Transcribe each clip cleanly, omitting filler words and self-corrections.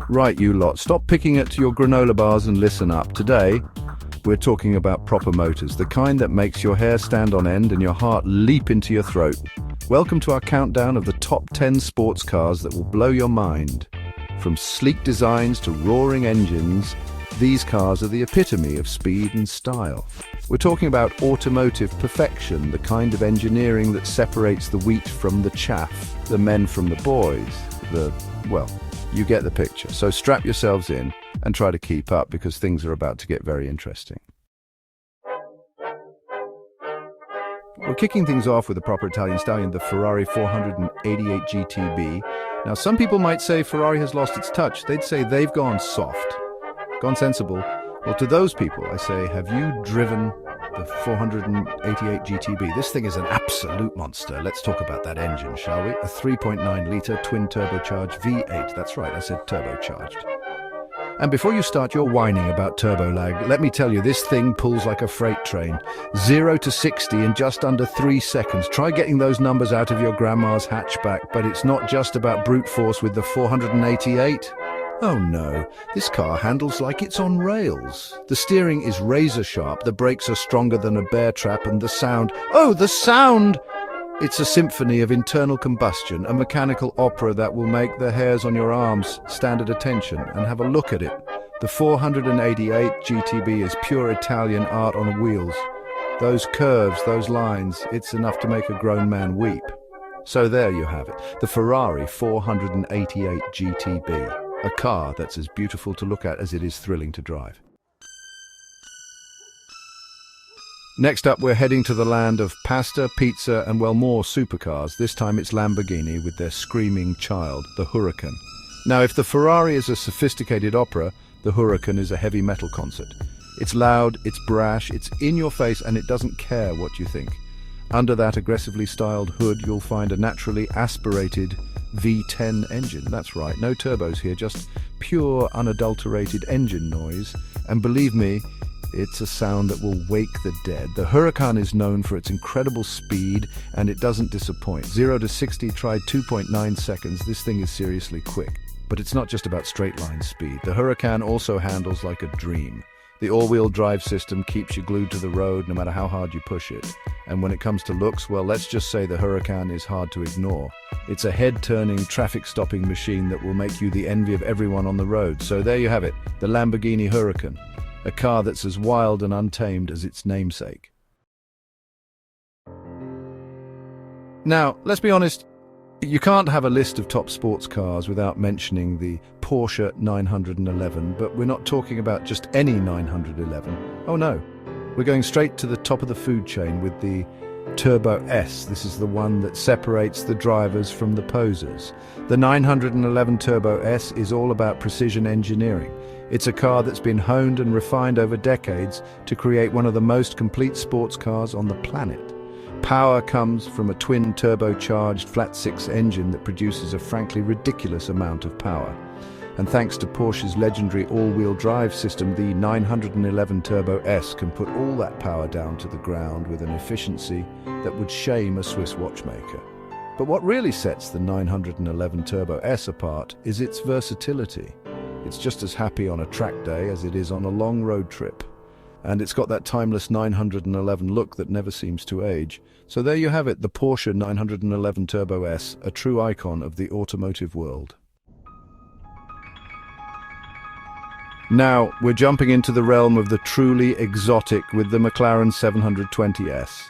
Right, you lot, stop picking at your granola bars and listen up. Today, we're talking about proper motors, the kind that makes your hair stand on end and your heart leap into your throat. Welcome to our countdown of the top 10 sports cars that will blow your mind. From sleek designs to roaring engines, these cars are the epitome of speed and style. We're talking about automotive perfection, the kind of engineering that separates the wheat from the chaff, the men from the boys, well, you get the picture. So strap yourselves in and try to keep up because things are about to get very interesting. We're kicking things off with a proper Italian stallion, the Ferrari 488 GTB. Now, some people might say Ferrari has lost its touch. They'd say they've gone soft, gone sensible. Well, to those people, I say, have you driven the 488 GTB? This thing is an absolute monster. Let's talk about that engine, shall we? A 3.9-litre twin-turbocharged V8. That's right, I said turbocharged. And before you start your whining about turbo lag, let me tell you, this thing pulls like a freight train. 0 to 60 in just under 3 seconds. Try getting those numbers out of your grandma's hatchback, but it's not just about brute force with the 488. Oh no, this car handles like it's on rails. The steering is razor sharp, the brakes are stronger than a bear trap, and the sound, oh, the sound! It's a symphony of internal combustion, a mechanical opera that will make the hairs on your arms stand at attention. And have a look at it. The 488 GTB is pure Italian art on wheels. Those curves, those lines, it's enough to make a grown man weep. So there you have it, the Ferrari 488 GTB. A car that's as beautiful to look at as it is thrilling to drive. Next up, we're heading to the land of pasta, pizza, and well, more supercars. This time it's Lamborghini with their screaming child, the Huracan. Now, if the Ferrari is a sophisticated opera, the Huracan is a heavy metal concert. It's loud, it's brash, it's in your face, and it doesn't care what you think. Under that aggressively styled hood, you'll find a naturally aspirated V10 engine. That's right, no turbos here, just pure unadulterated engine noise. And believe me, it's a sound that will wake the dead. The Huracan is known for its incredible speed, and it doesn't disappoint. 0 to 60 tried 2.9 seconds. This thing is seriously quick. But it's not just about straight line speed. The Huracan also handles like a dream. The all-wheel drive system keeps you glued to the road no matter how hard you push it. And when it comes to looks, well, let's just say the Huracan is hard to ignore. It's a head-turning, traffic-stopping machine that will make you the envy of everyone on the road. So there you have it, the Lamborghini Huracan, a car that's as wild and untamed as its namesake. Now, let's be honest, you can't have a list of top sports cars without mentioning the Porsche 911, but we're not talking about just any 911. Oh no, we're going straight to the top of the food chain with the Turbo S. This is the one that separates the drivers from the posers. The 911 Turbo S is all about precision engineering. It's a car that's been honed and refined over decades to create one of the most complete sports cars on the planet. Power comes from a twin-turbocharged flat-six engine that produces a frankly ridiculous amount of power. And thanks to Porsche's legendary all-wheel drive system, the 911 Turbo S can put all that power down to the ground with an efficiency that would shame a Swiss watchmaker. But what really sets the 911 Turbo S apart is its versatility. It's just as happy on a track day as it is on a long road trip. And it's got that timeless 911 look that never seems to age. So there you have it, the Porsche 911 Turbo S, a true icon of the automotive world. Now, we're jumping into the realm of the truly exotic with the McLaren 720S.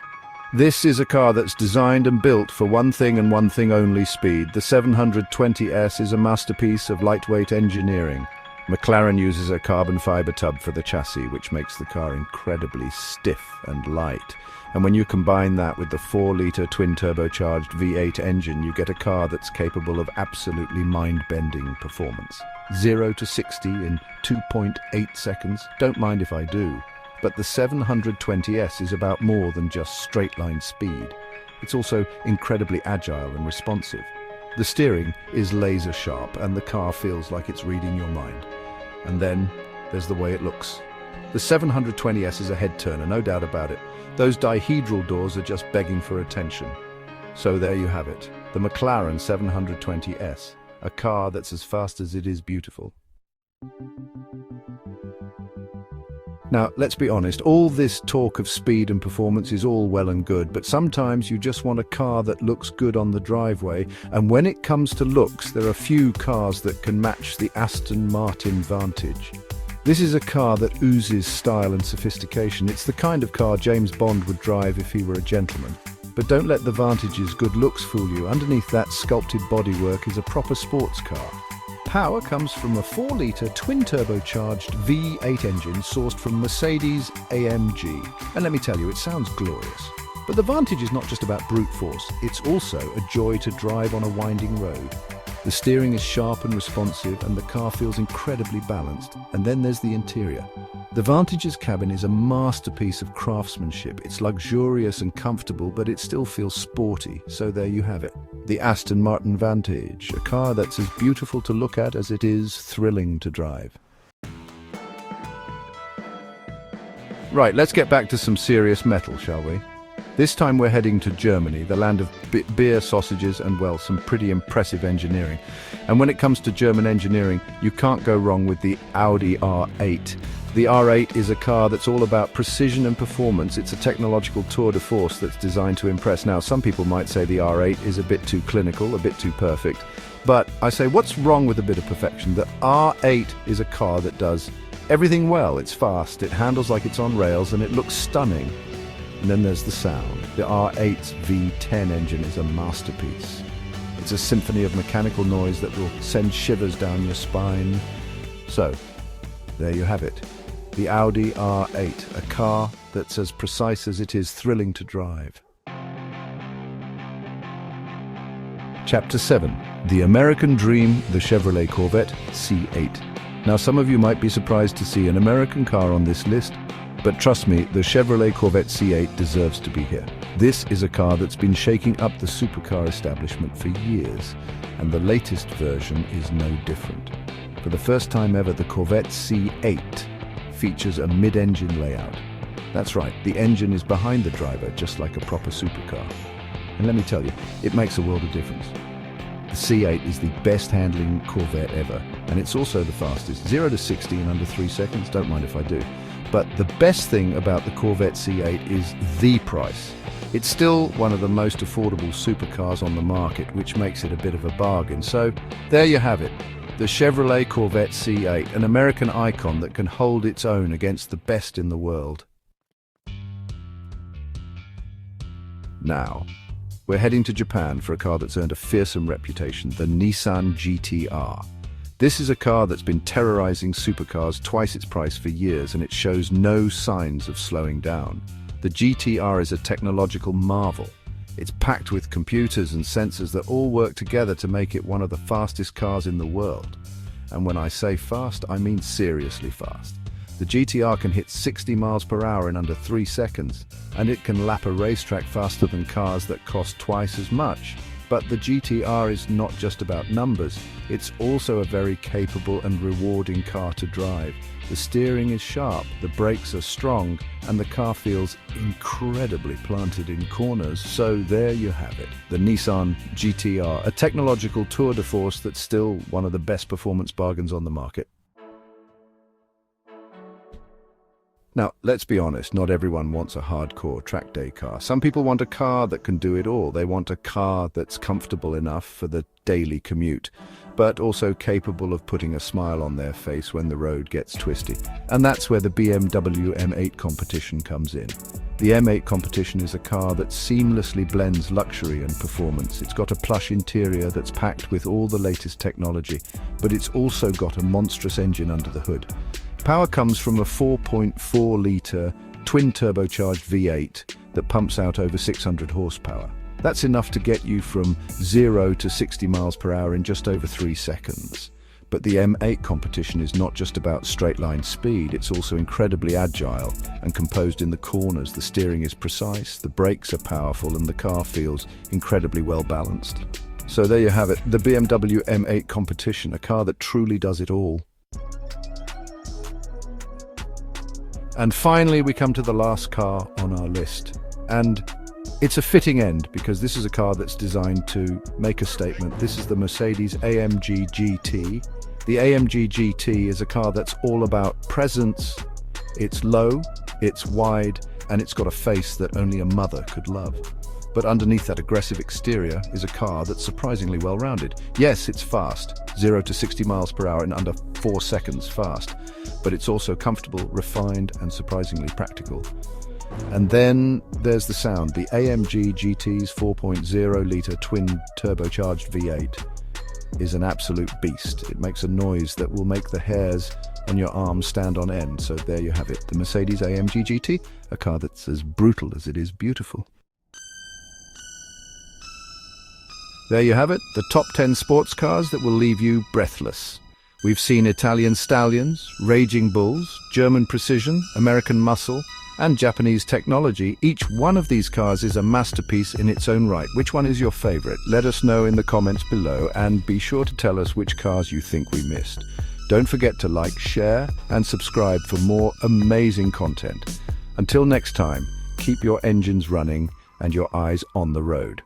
This is a car that's designed and built for one thing and one thing only: speed. The 720S is a masterpiece of lightweight engineering. McLaren uses a carbon fiber tub for the chassis, which makes the car incredibly stiff and light. And when you combine that with the 4-litre twin-turbocharged V8 engine, you get a car that's capable of absolutely mind-bending performance. 0 to 60 in 2.8 seconds. Don't mind if I do. But the 720S is about more than just straight-line speed. It's also incredibly agile and responsive. The steering is laser sharp and the car feels like it's reading your mind. And then there's the way it looks. The 720S is a head turner, no doubt about it. Those dihedral doors are just begging for attention. So there you have it, the McLaren 720S, a car that's as fast as it is beautiful. Now, let's be honest, all this talk of speed and performance is all well and good, but sometimes you just want a car that looks good on the driveway, and when it comes to looks, there are few cars that can match the Aston Martin Vantage. This is a car that oozes style and sophistication. It's the kind of car James Bond would drive if he were a gentleman. But don't let the Vantage's good looks fool you. Underneath that sculpted bodywork is a proper sports car. Power comes from a 4-litre twin-turbocharged V8 engine sourced from Mercedes AMG. And let me tell you, it sounds glorious. But the Vantage is not just about brute force, it's also a joy to drive on a winding road. The steering is sharp and responsive, and the car feels incredibly balanced. And then there's the interior. The Vantage's cabin is a masterpiece of craftsmanship. It's luxurious and comfortable, but it still feels sporty. So there you have it. The Aston Martin Vantage, a car that's as beautiful to look at as it is thrilling to drive. Right, let's get back to some serious metal, shall we? This time we're heading to Germany, the land of beer, sausages, and, well, some pretty impressive engineering. And when it comes to German engineering, you can't go wrong with the Audi R8. The R8 is a car that's all about precision and performance. It's a technological tour de force that's designed to impress. Now, some people might say the R8 is a bit too clinical, a bit too perfect. But I say, what's wrong with a bit of perfection? The R8 is a car that does everything well. It's fast, it handles like it's on rails, and it looks stunning. And then there's the sound. The R8's V10 engine is a masterpiece. It's a symphony of mechanical noise that will send shivers down your spine. So, there you have it. The Audi R8, a car that's as precise as it is thrilling to drive. Chapter 7. The American Dream, the Chevrolet Corvette C8. Now, some of you might be surprised to see an American car on this list, but trust me, the Chevrolet Corvette C8 deserves to be here. This is a car that's been shaking up the supercar establishment for years, and the latest version is no different. For the first time ever, the Corvette C8 features a mid-engine layout. That's right, the engine is behind the driver, just like a proper supercar. And let me tell you, it makes a world of difference. The C8 is the best handling Corvette ever, and it's also the fastest. 0 to 60 in under 3 seconds, don't mind if I do. But the best thing about the Corvette C8 is the price. It's still one of the most affordable supercars on the market, which makes it a bit of a bargain. So there you have it, the Chevrolet Corvette C8, an American icon that can hold its own against the best in the world. Now, we're heading to Japan for a car that's earned a fearsome reputation, the Nissan GTR. This is a car that's been terrorizing supercars twice its price for years, and it shows no signs of slowing down. The GTR is a technological marvel. It's packed with computers and sensors that all work together to make it one of the fastest cars in the world. And when I say fast, I mean seriously fast. The GTR can hit 60 miles per hour in under 3 seconds, and it can lap a racetrack faster than cars that cost twice as much. But the GTR is not just about numbers, it's also a very capable and rewarding car to drive. The steering is sharp, the brakes are strong, and the car feels incredibly planted in corners. So there you have it, the Nissan GTR, a technological tour de force that's still one of the best performance bargains on the market. Now, let's be honest, not everyone wants a hardcore track day car. Some people want a car that can do it all. They want a car that's comfortable enough for the daily commute, but also capable of putting a smile on their face when the road gets twisty. And that's where the BMW M8 Competition comes in. The M8 Competition is a car that seamlessly blends luxury and performance. It's got a plush interior that's packed with all the latest technology, but it's also got a monstrous engine under the hood. Power comes from a 4.4-litre twin-turbocharged V8 that pumps out over 600 horsepower. That's enough to get you from 0 to 60 miles per hour in just over 3 seconds. But the M8 Competition is not just about straight-line speed, it's also incredibly agile and composed in the corners. The steering is precise, the brakes are powerful, and the car feels incredibly well-balanced. So there you have it, the BMW M8 Competition, a car that truly does it all. And finally, we come to the last car on our list. And it's a fitting end because this is a car that's designed to make a statement. This is the Mercedes AMG GT. The AMG GT is a car that's all about presence. It's low, it's wide, and it's got a face that only a mother could love. But underneath that aggressive exterior is a car that's surprisingly well-rounded. Yes, it's fast, 0 to 60 miles per hour in under 4 seconds fast, but it's also comfortable, refined, and surprisingly practical. And then there's the sound. The AMG GT's 4.0-litre twin-turbocharged V8 is an absolute beast. It makes a noise that will make the hairs on your arms stand on end. So there you have it, the Mercedes AMG GT, a car that's as brutal as it is beautiful. There you have it, the top 10 sports cars that will leave you breathless. We've seen Italian stallions, raging bulls, German precision, American muscle, and Japanese technology. Each one of these cars is a masterpiece in its own right. Which one is your favorite? Let us know in the comments below, and be sure to tell us which cars you think we missed. Don't forget to like, share, and subscribe for more amazing content. Until next time, keep your engines running and your eyes on the road.